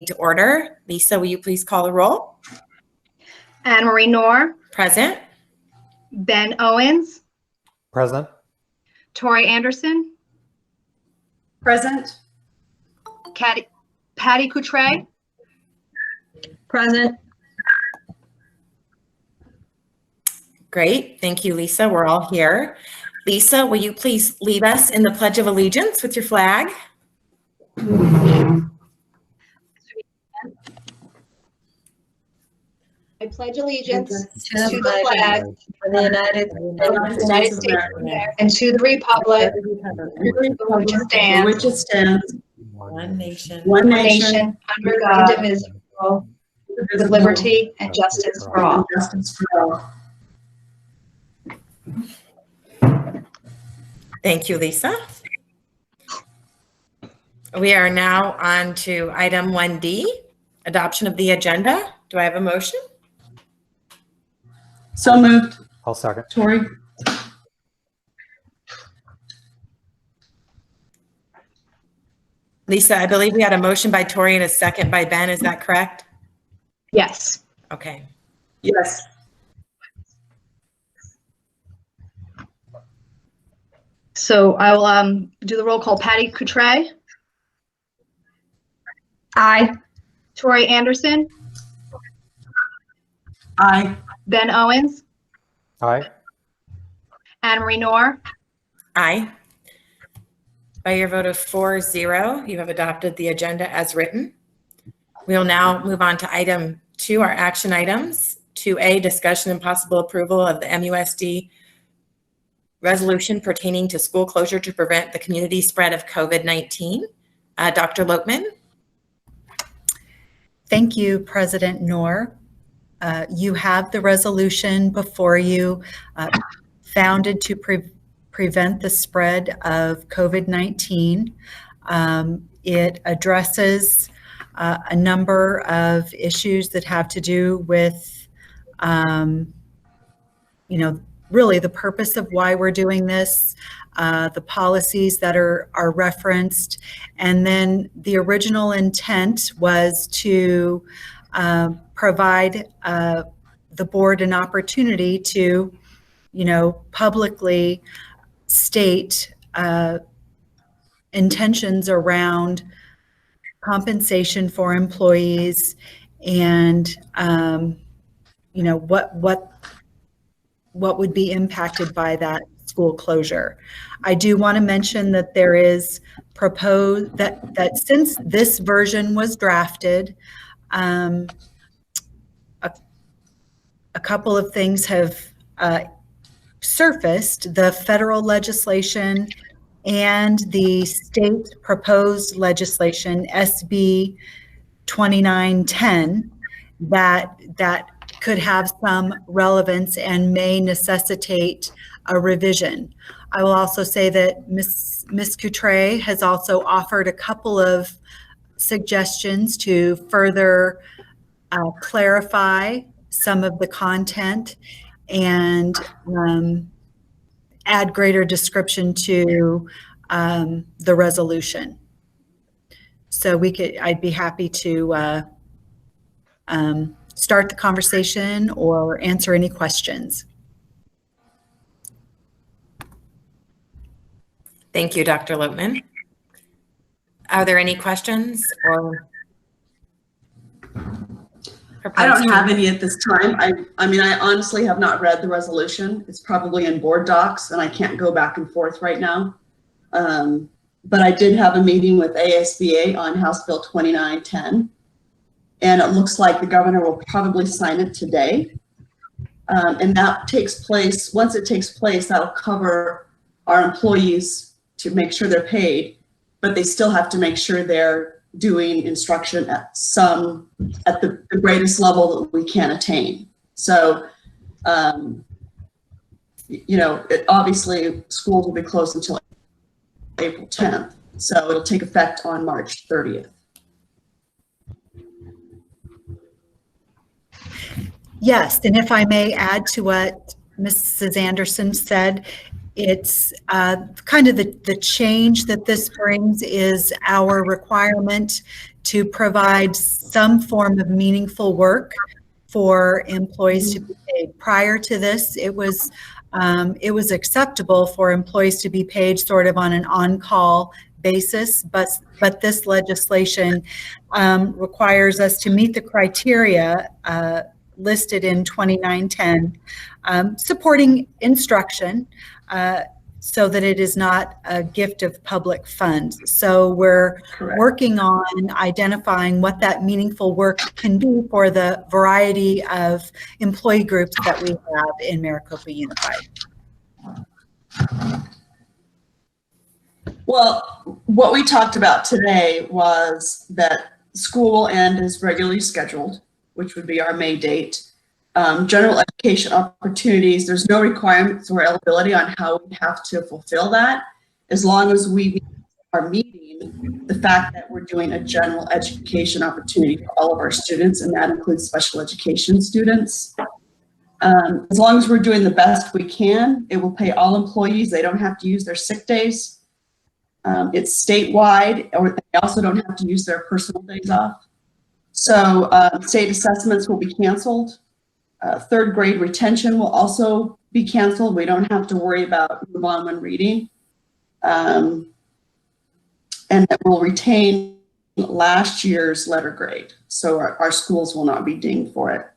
to order. Lisa, will you please call the roll? Anne Marie Noor. Present. Ben Owens. Present. Tori Anderson. Present. Patty Coutray. Present. Great. Thank you, Lisa. We're all here. Lisa, will you please lead us in the Pledge of Allegiance with your flag? I pledge allegiance To the flag of the United States of America and to the republic which it stands, One nation. one nation nation, under God, indivisible, with liberty and justice for all. Justice for all. Thank you, Lisa. We are now on to item 1D, adoption of the agenda. Do I have a motion? So moved. I'll second. Tori. Lisa, I believe we had a motion by Tori and a second by Ben. Is that correct? Yes. Okay. Yes. So I will do the roll call. Patty Coutray. Aye. Tori Anderson. Aye. Ben Owens. Aye. Anne Marie Noor. Aye. By your vote of 4-0, you have adopted the agenda as written. We'll now move on to item 2, our action items. 2A, discussion and possible approval of the MUSD resolution pertaining to school closure to prevent the community spread of COVID-19. Dr. Lokman. Thank you, President Noor. You have the resolution before you, founded to prevent the spread of COVID-19. It addresses a number of issues that have to do with, really the purpose of why we're doing this, the policies that are referenced, and then the original intent was to provide the board an opportunity to, publicly state intentions around compensation for employees and, what would be impacted by that school closure. I do want to mention that there is proposed that since this version was drafted, a couple of things have surfaced. The federal legislation and the state proposed legislation, SB 2910, that could have some relevance and may necessitate a revision. I will also say that Ms. Coutray has also offered a couple of suggestions to further clarify some of the content and add greater description to the resolution. So I'd be happy to start the conversation or answer any questions. Thank you, Dr. Lokman. Are there any questions or? I don't have any at this time. I mean, I honestly have not read the resolution. It's probably in board docs and I can't go back and forth right now. But I did have a meeting with ASBA on House Bill 2910. And it looks like the governor will probably sign it today. And that takes place, once it takes place, that'll cover our employees to make sure they're paid, but they still have to make sure they're doing instruction at the greatest level that we can attain. So, obviously schools will be closed until April 10th. So it'll take effect on March 30th. Yes, and if I may add to what Mrs. Anderson said, It's kind of the change that this brings is our requirement to provide some form of meaningful work for employees to be paid. Prior to this, it was acceptable for employees to be paid sort of on an on-call basis, but this legislation requires us to meet the criteria listed in 2910, supporting instruction, so that it is not a gift of public funds. So we're Correct. working on identifying what that meaningful work can be for the variety of employee groups that we have in Maricopa Unified. Well, what we talked about today was that school will end as regularly scheduled, which would be our May date. General education opportunities, there's no requirements or eligibility on how we have to fulfill that, as long as we are meeting the fact that we're doing a general education opportunity for all of our students, and that includes special education students. As long as we're doing the best we can, it will pay all employees. They don't have to use their sick days. It's statewide, or they also don't have to use their personal days off. So state assessments will be canceled. Third grade retention will also be canceled. We don't have to worry about move on when reading. And that will retain last year's letter grade. So our schools will not be dinged for it.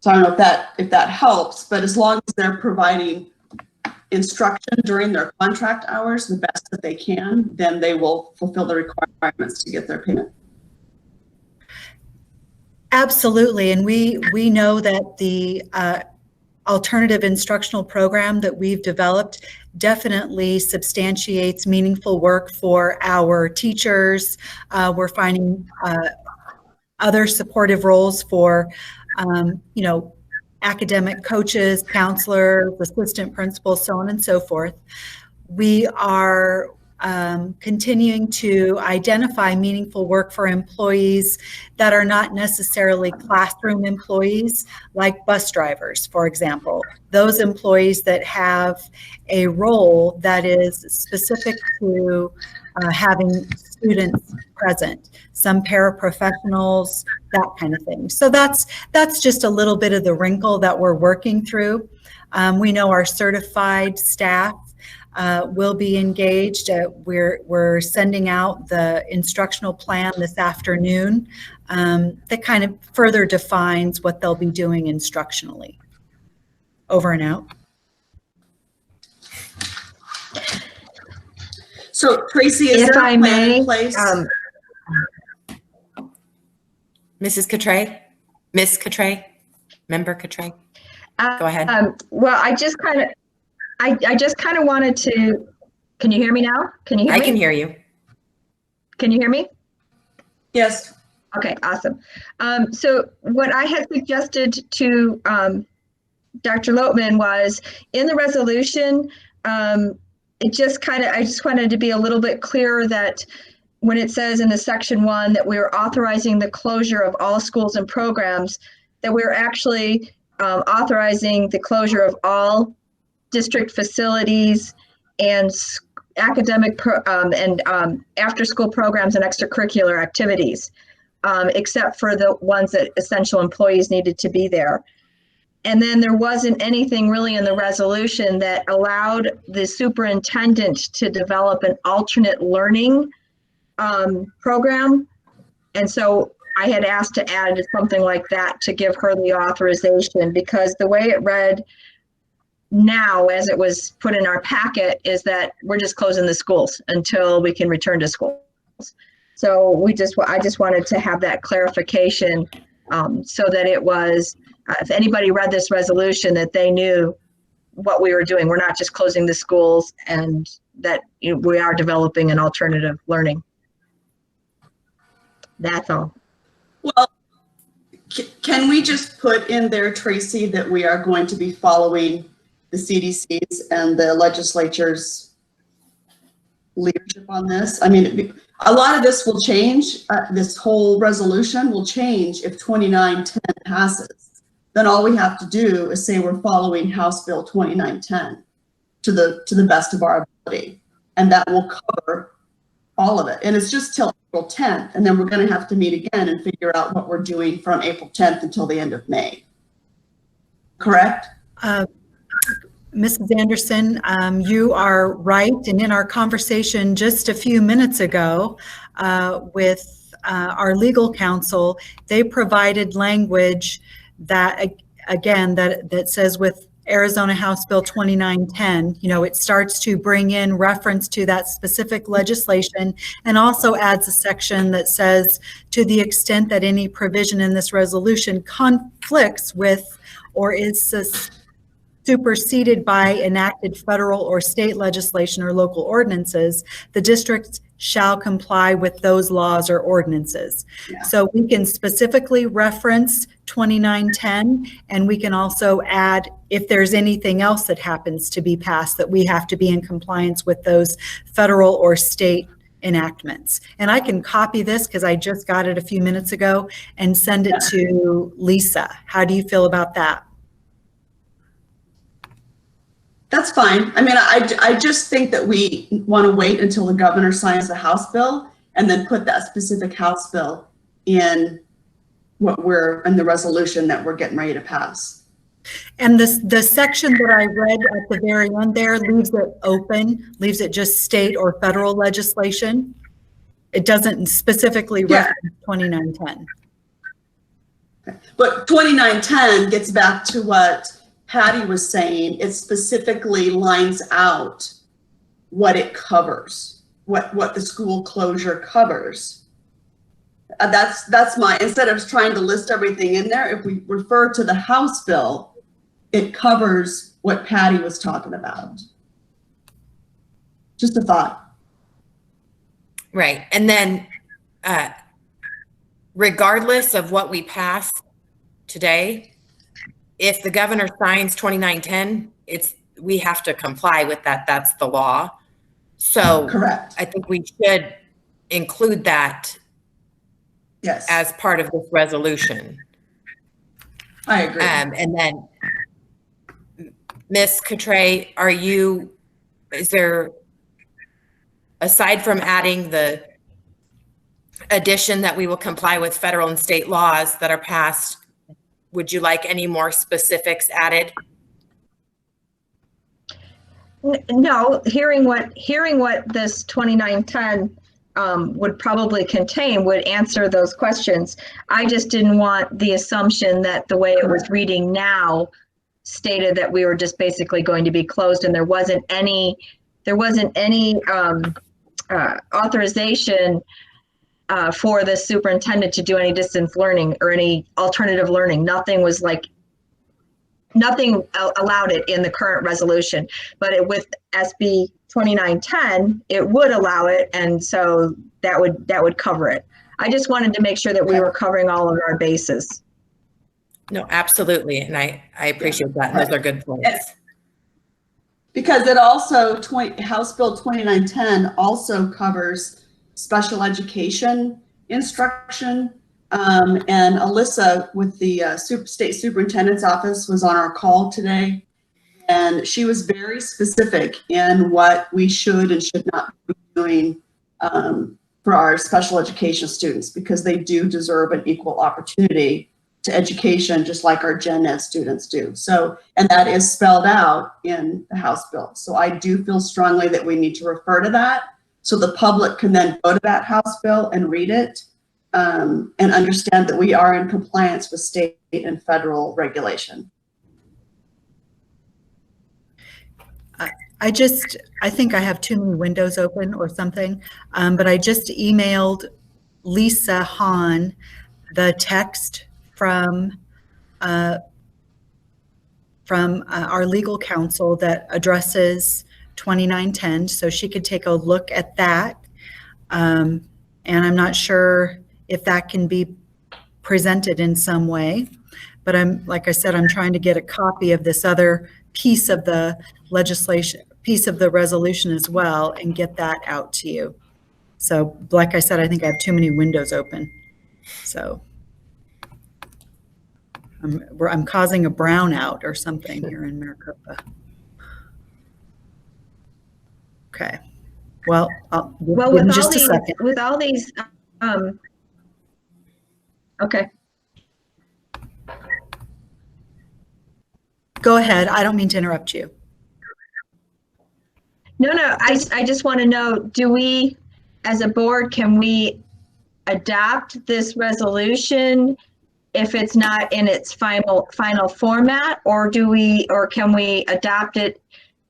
So I don't know if that helps, but as long as they're providing instruction during their contract hours the best that they can, then they will fulfill the requirements to get their payment. Absolutely, and we know that the alternative instructional program that we've developed definitely substantiates meaningful work for our teachers. We're finding other supportive roles for, academic coaches, counselors, assistant principals, so on and so forth. We are continuing to identify meaningful work for employees that are not necessarily classroom employees, like bus drivers, for example. Those employees that have a role that is specific to having students present, some paraprofessionals, that kind of thing. So that's just a little bit of the wrinkle that we're working through. We know our certified staff will be engaged. We're sending out the instructional plan this afternoon that kind of further defines what they'll be doing instructionally. Over and out. So Tracy, is If there I a plan in may, place? Mrs. Cotray? Miss Cotray? Member Cotray? Go ahead. Well, I just kind of wanted to, can you hear me now? Can you hear me? I can hear you. Can you hear me? Yes. Okay, awesome. So what I had suggested to Dr. Loatman was in the resolution, I just wanted to be a little bit clearer that when it says in the section 1 that we are authorizing the closure of all schools and programs, that we're actually authorizing the closure of all district facilities and academic and after-school programs and extracurricular activities, except for the ones that essential employees needed to be there. And then there wasn't anything really in the resolution that allowed the superintendent to develop an alternate learning program. And so I had asked to add something like that to give her the authorization, because the way it read now, as it was put in our packet, is that we're just closing the schools until we can return to schools. So I just wanted to have that clarification so that it was, if anybody read this resolution, that they knew what we were doing. We're not just closing the schools, and that we are developing an alternative learning. That's all. Well, can we just put in there, Tracy, that we are going to be following the CDC's and the legislature's leadership on this? I mean, a lot of this will change. This whole resolution will change if 2910 passes. then all we have to do is say we're following House Bill 2910 to the best of our ability. And that will cover all of it. And it's just till April 10th. And then we're going to have to meet again and figure out what we're doing from April 10th until the end of May. Correct? Mrs. Anderson, you are right. And in our conversation just a few minutes ago with our legal counsel, they provided language that, again, that says with Arizona House Bill 2910, it starts to bring in reference to that specific legislation and also adds a section that says, to the extent that any provision in this resolution conflicts with or is superseded by enacted federal or state legislation or local ordinances, the district shall comply with those laws or ordinances. Yeah. So we can specifically reference 2910, and we can also add if there's anything else that happens to be passed that we have to be in compliance with those federal or state enactments. And I can copy this because I just got it a few minutes ago and send it to Lisa. How do you feel about that? That's fine. I mean, I just think that we want to wait until the governor signs the House bill and then put that specific House bill in in the resolution that we're getting ready to pass. And the section that I read at the very end there leaves it open, leaves it just state or federal legislation. It doesn't specifically reference 2910. But 2910 gets back to what Patty was saying. It specifically lines out what it covers, what the school closure covers. That's my, instead of trying to list everything in there, if we refer to the House bill, it covers what Patty was talking about. Just a thought. Right. And then regardless of what we pass today, if the governor signs 2910, we have to comply with that. That's the law. So Correct. I think we should include that as part of this resolution. I agree. And then Ms. Cotray, is there, aside from adding the addition that we will comply with federal and state laws that are passed, would you like any more specifics added? No, hearing what this 2910 would probably contain would answer those questions. I just didn't want the assumption that the way it was reading now stated that we were just basically going to be closed and there wasn't any authorization for the superintendent to do any distance learning or any alternative learning. Nothing allowed it in the current resolution, but with SB 2910, it would allow it. And so that would cover it. I just wanted to make sure that we were covering all of our bases. No, absolutely. And I appreciate that. Those are good points. Because it also, House Bill 2910 also covers special education instruction. And Alyssa with the state superintendent's office was on our call today. And she was very specific in what we should and should not be doing for our special education students, because they do deserve an equal opportunity to education, just like our gen ed students do. So, and that is spelled out in the House bill. So I do feel strongly that we need to refer to that so the public can then go to that House bill and read it and understand that we are in compliance with state and federal regulation. I think I have too many windows open or something, but I just emailed Lisa Hahn the text from our legal counsel that addresses 2910, so she could take a look at that. And I'm not sure if that can be presented in some way, but like I said, I'm trying to get a copy of this other piece of the legislation, piece of the resolution as well, and get that out to you. So like I said, I think I have too many windows open. So. I'm causing a brownout or something here in Maricopa. Okay. Well, Well, give me with all just a these, second. Okay. Go ahead. I don't mean to interrupt you. No, I just want to know, do we, as a board, can we adopt this resolution if it's not in its final format, or can we adopt it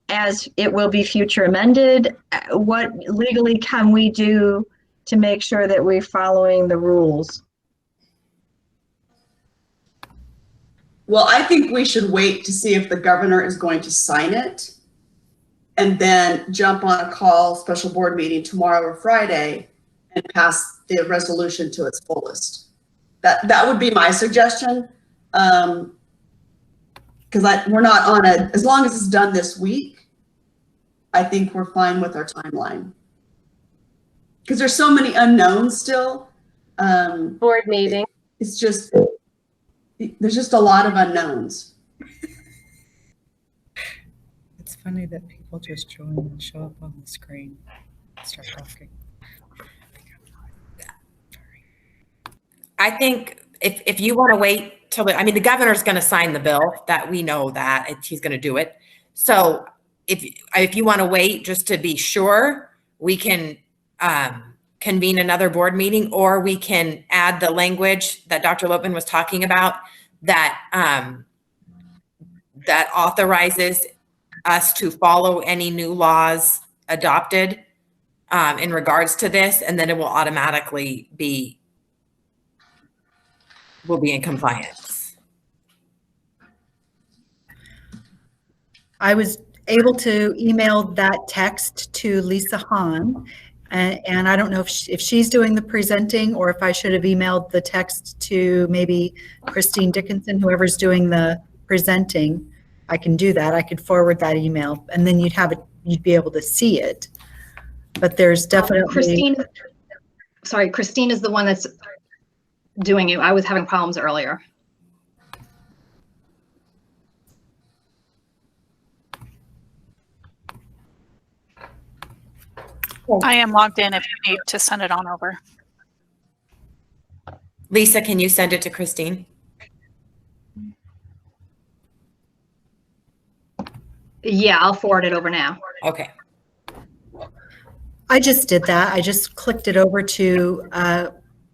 as it will be future amended? What legally can we do to make sure that we're following the rules? Well, I think we should wait to see if the governor is going to sign it and then jump on a call, special board meeting tomorrow or Friday and pass the resolution to its fullest. That would be my suggestion. Because we're not on as long as it's done this week, I think we're fine with our timeline. Because there's so many unknowns still. Board meeting. It's just, there's just a lot of unknowns. It's funny that people just join and show up on the screen, start talking. I think if you want to wait till the governor's going to sign the bill, that we know that he's going to do it. So if you want to wait just to be sure, we can convene another board meeting, or we can add the language that Dr. Lopman was talking about that that authorizes us to follow any new laws adopted in regards to this, and then it will automatically will be in compliance. I was able to email that text to Lisa Hahn, and I don't know if she's doing the presenting, or if I should have emailed the text to maybe Christine Dickinson, whoever's doing the presenting. I can do that. I could forward that email, and then you'd be able to see it. But there's definitely Christine is the one that's doing it. I was having problems earlier. I am logged in if you need to send it on over. Lisa, can you send it to Christine? Yeah, I'll forward it over now. Okay. I just did that. I just clicked it over to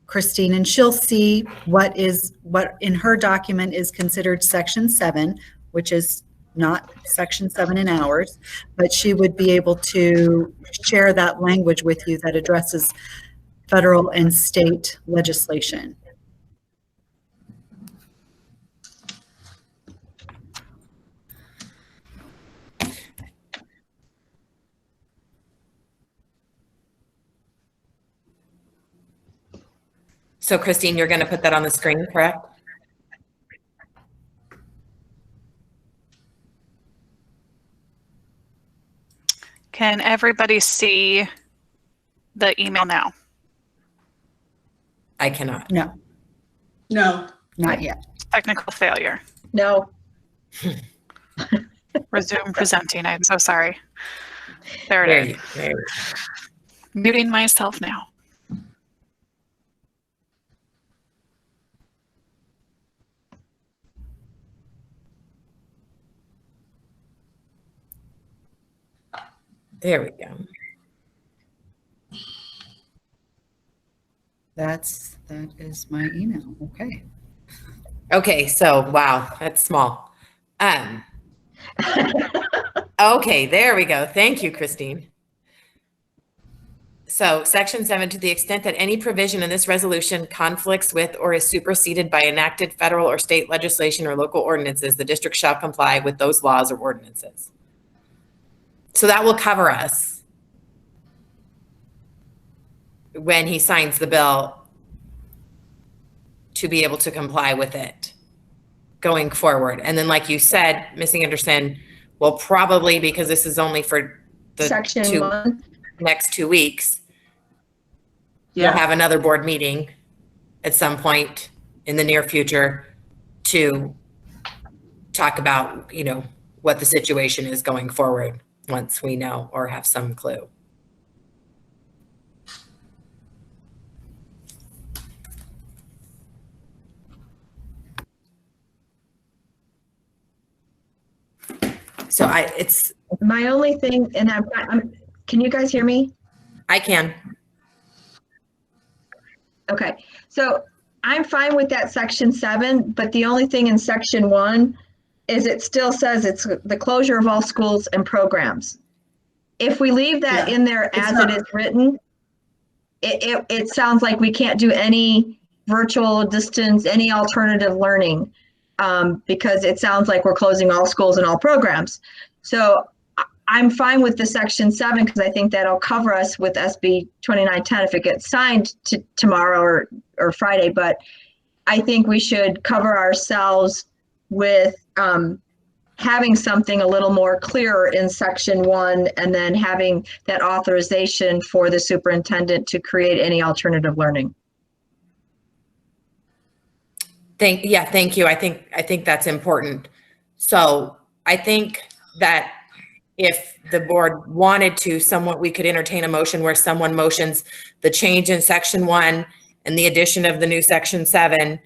Christine, and she'll see what in her document is considered Section 7, which is not Section 7 in ours, but she would be able to share that language with you that addresses federal and state legislation. So Christine, you're going to put that on the screen, correct? Can everybody see the email now? I cannot. No, No. not yet. Technical failure. No. Resume presenting. I'm so sorry. There it is. There you go. Muting myself now. There we go. That is my email. Okay. Okay, so wow, that's small. Okay, there we go. Thank you, Christine. So Section 7, to the extent that any provision in this resolution conflicts with or is superseded by enacted federal or state legislation or local ordinances, the district shall comply with those laws or ordinances. So that will cover us when he signs the bill to be able to comply with it going forward. And then, like you said, Ms. Anderson, will probably, because this is only for the Section 1. next 2 weeks, Yeah. we'll have another board meeting at some point in the near future to talk about, what the situation is going forward once we know or have some clue. So My only thing, and can you guys hear me? I can. Okay, so I'm fine with that section 7, but the only thing in section 1 is it still says it's the closure of all schools and programs. If we leave that in there as it is written, it sounds like we can't do any virtual distance, any alternative learning, because it sounds like we're closing all schools and all programs. So I'm fine with the section 7 because I think that'll cover us with SB 2910 if it gets signed tomorrow or Friday. But I think we should cover ourselves with having something a little more clear in section 1 and then having that authorization for the superintendent to create any alternative learning. Thank you. I think that's important. So I think that if the board wanted to, we could entertain a motion where someone motions the change in section 1 and the addition of the new section 7,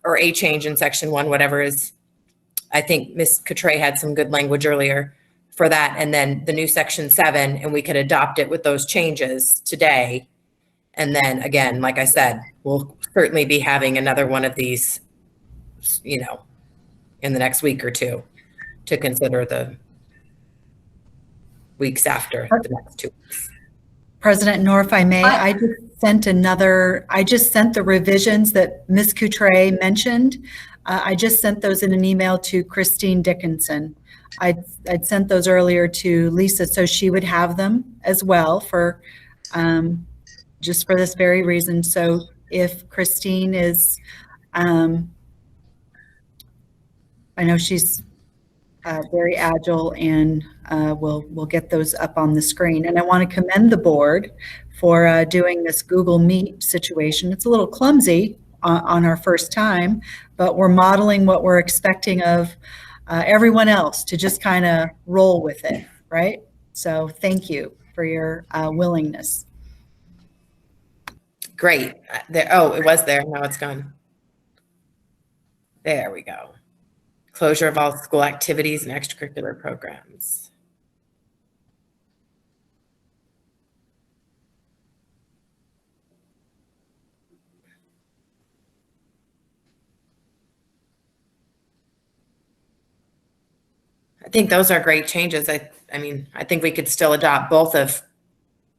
or a change in section 1, whatever is. I think Ms. Cotray had some good language earlier for that, and then the new section 7, and we could adopt it with those changes today. And then again, like I said, we'll certainly be having another one of these, in the next week or two to consider the weeks after the next 2 weeks. President Nor, if I may, I just sent the revisions that Ms. Cotray mentioned. I just sent those in an email to Christine Dickinson. I'd sent those earlier to Lisa, so she would have them as well for just for this very reason. So if Christine is, I know she's very agile, and we'll get those up on the screen. And I want to commend the board for doing this Google Meet situation. It's a little clumsy on our first time, but we're modeling what we're expecting of everyone else to just kind of roll with it, right? So thank you for your willingness. Great. It was there. Now it's gone. There we go. Closure of all school activities and extracurricular programs. I think those are great changes. I think we could still adopt both of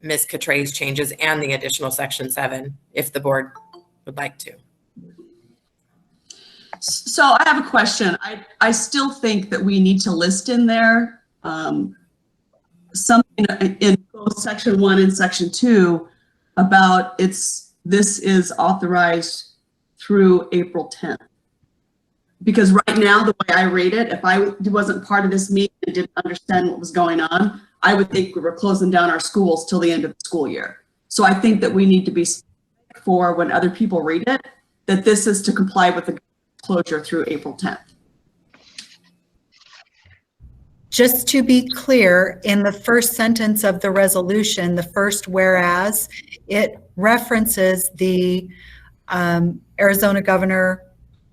Ms. Catray's changes and the additional section 7 if the board would like to. So I have a question. I still think that we need to list in there something in both section 1 and section 2 about this is authorized through April 10th. Because right now, the way I read it, if I wasn't part of this meeting and didn't understand what was going on, I would think we were closing down our schools till the end of the school year. So I think that we need to be specific for when other people read it, that this is to comply with the closure through April 10th. Just to be clear, in the first sentence of the resolution, the first whereas, it references the Arizona governor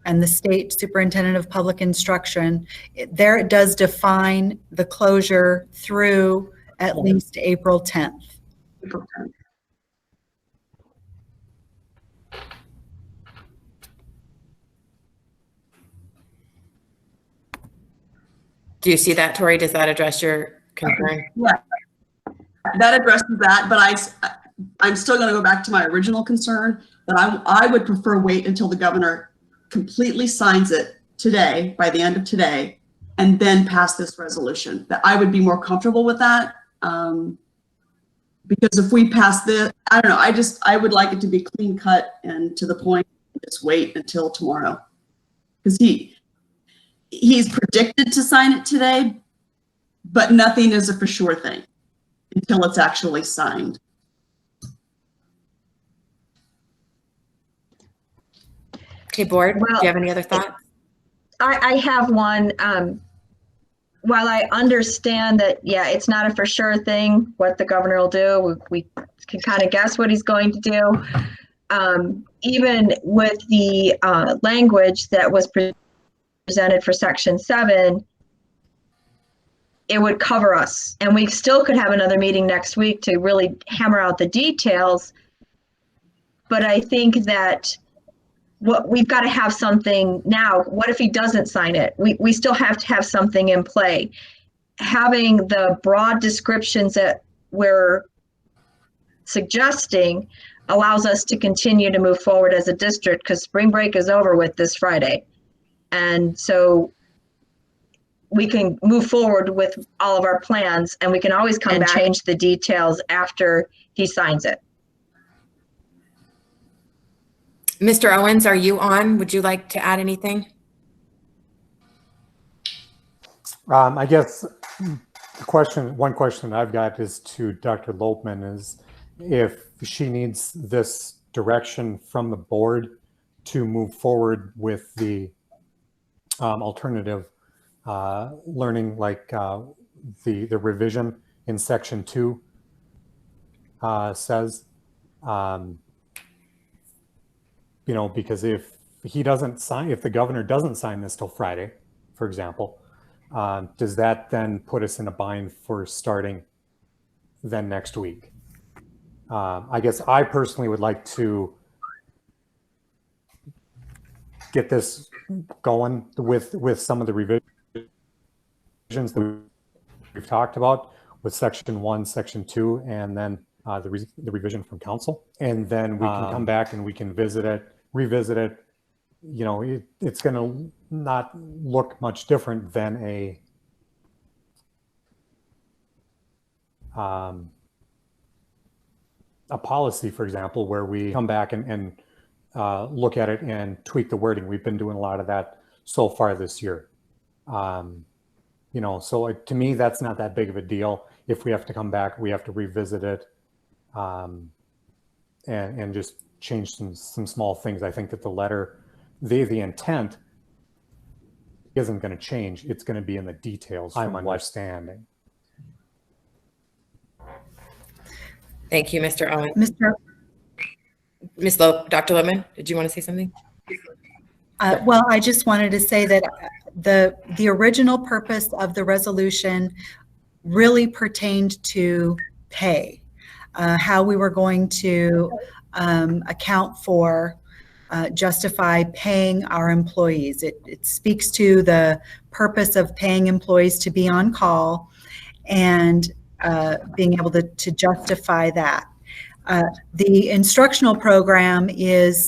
and the state superintendent of public instruction. There it does define the closure through at least April 10th. April 10th. Do you see that, Tori? Does that address your concern? Yeah, that addresses that, but I'm still going to go back to my original concern that I would prefer wait until the governor completely signs it today, by the end of today, and then pass this resolution. That I would be more comfortable with that. Because if we pass this, I don't know, I would like it to be clean cut and to the point, just wait until tomorrow. Because he's predicted to sign it today, but nothing is a for sure thing until it's actually signed. Okay, board, do Well, you have any other thoughts? I have one. While I understand that, yeah, it's not a for sure thing what the governor will do. We can kind of guess what he's going to do. Even with the language that was presented for Section 7, it would cover us. And we still could have another meeting next week to really hammer out the details. But I think that we've got to have something now. What if he doesn't sign it? We still have to have something in play. Having the broad descriptions that we're suggesting allows us to continue to move forward as a district, because spring break is over with this Friday. And so we can move forward with all of our plans, and we can always come back and change the details after he signs it. Mr. Owens, are you on? Would you like to add anything? I guess one question I've got is to Dr. Lopman is if she needs this direction from the board to move forward with the alternative learning, like the revision in section 2 says, you know, because if the governor doesn't sign this till Friday, for example, does that then put us in a bind for starting then next week? I guess I personally would like to get this going with some of the revisions that we've talked about with section 1, section 2, and then the revision from council. And then we can come back and we can revisit it. You know, it's going to not look much different than a policy, for example, where we come back and look at it and tweak the wording. We've been doing a lot of that so far this year. You know, so to me, that's not that big of a deal. If we have to come back, we have to revisit it and just change some small things. I think that the intent isn't going to change. It's going to be in the details, I'm understanding. Thank you, Mr. Owens. Ms. Dr. Lipman, did you want to say something? Well, I just wanted to say that the original purpose of the resolution really pertained to pay, how we were going to account for, justify paying our employees. It speaks to the purpose of paying employees to be on call and being able to justify that. The instructional program is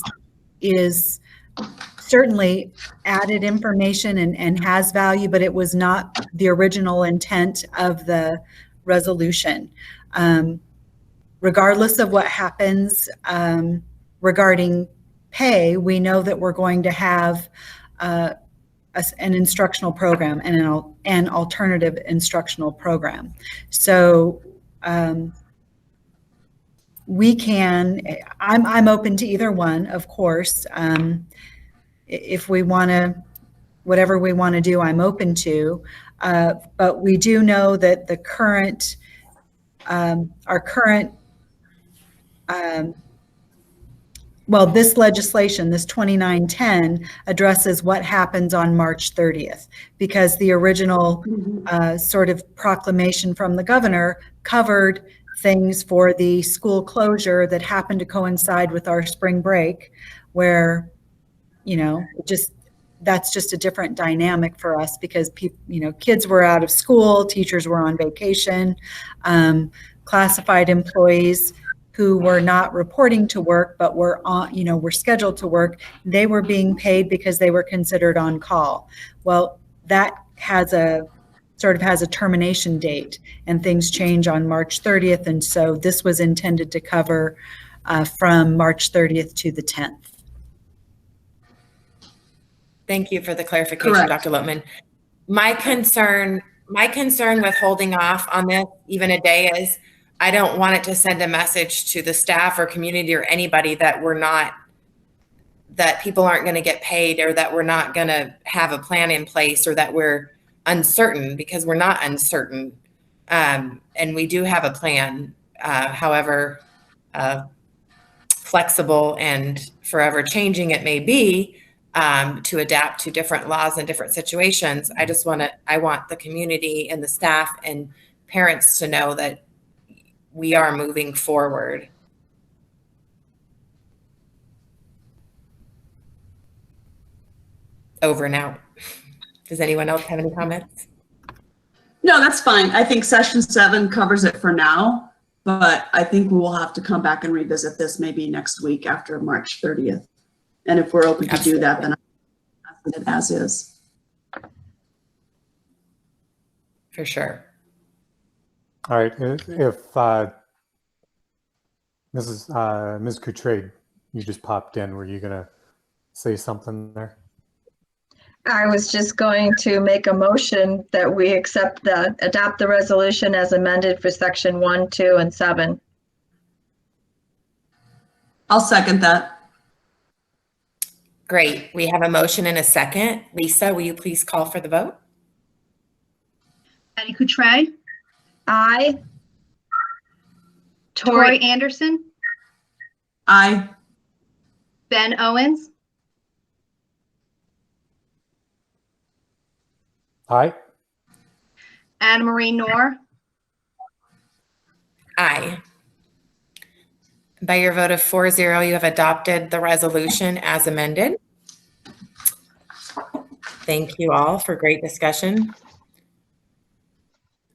certainly added information and has value, but it was not the original intent of the resolution. Regardless of what happens regarding pay, we know that we're going to have an instructional program and an alternative instructional program. So we can, I'm open to either one, of course. If we want to, whatever we want to do, I'm open to. But we do know that the current, our current, well, this legislation, this 2910, addresses what happens on March 30th, because the original sort of proclamation from the governor covered things for the school closure that happened to coincide with our spring break, where, you know, that's just a different dynamic for us because kids were out of school, teachers were on vacation, classified employees who were not reporting to work but were were scheduled to work, they were being paid because they were considered on call. Well, that has a termination date, and things change on March 30th, and so this was intended to cover from March 30th to the 10th. Thank you for the clarification, Correct. Dr. Lipman. My concern with holding off on this even a day is I don't want it to send a message to the staff or community or anybody that that people aren't going to get paid or that we're not going to have a plan in place or that we're uncertain, because we're not uncertain. And we do have a plan, however flexible and forever changing it may be, to adapt to different laws and different situations. I want the community and the staff and parents to know that we are moving forward. Over and out. Does anyone else have any comments? No, that's fine. I think session 7 covers it for now, but I think we will have to come back and revisit this maybe next week after March 30th. And if we're open to do that, then I'll leave it as is. For sure. All right, if Ms. Coutre, you just popped in, were you gonna say something there? I was just going to make a motion that we adopt the resolution as amended for section 1, 2, and 7. I'll second that. Great. We have a motion and a second. Lisa, will you please call for the vote? Patty Coutre, Aye. Tori Anderson, Aye. Ben Owens, Aye. Anna Marie Noor, Aye. By your vote of 4-0, you have adopted the resolution as amended. Thank you all for great discussion.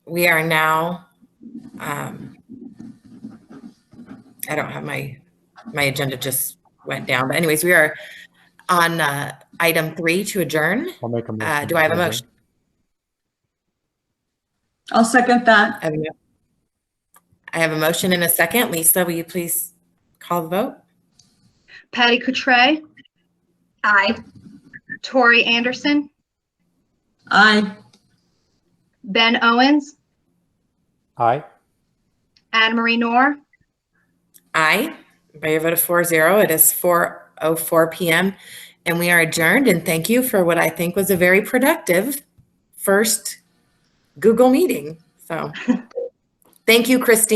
We are now, I don't have my agenda just went down, but anyways, we are on item 3 to adjourn. I'll make a motion. Do I have a motion? I'll second that. I have a motion and a second. Lisa, will you please call the vote? Patty Coutre, Aye. Tori Anderson, Aye. Ben Owens, Aye. Anna Marie Noor, Aye. By your vote of 4-0, it is 4:04 p.m. and we are adjourned. And thank you for what I think was a very productive first Google meeting. So thank you, Christine.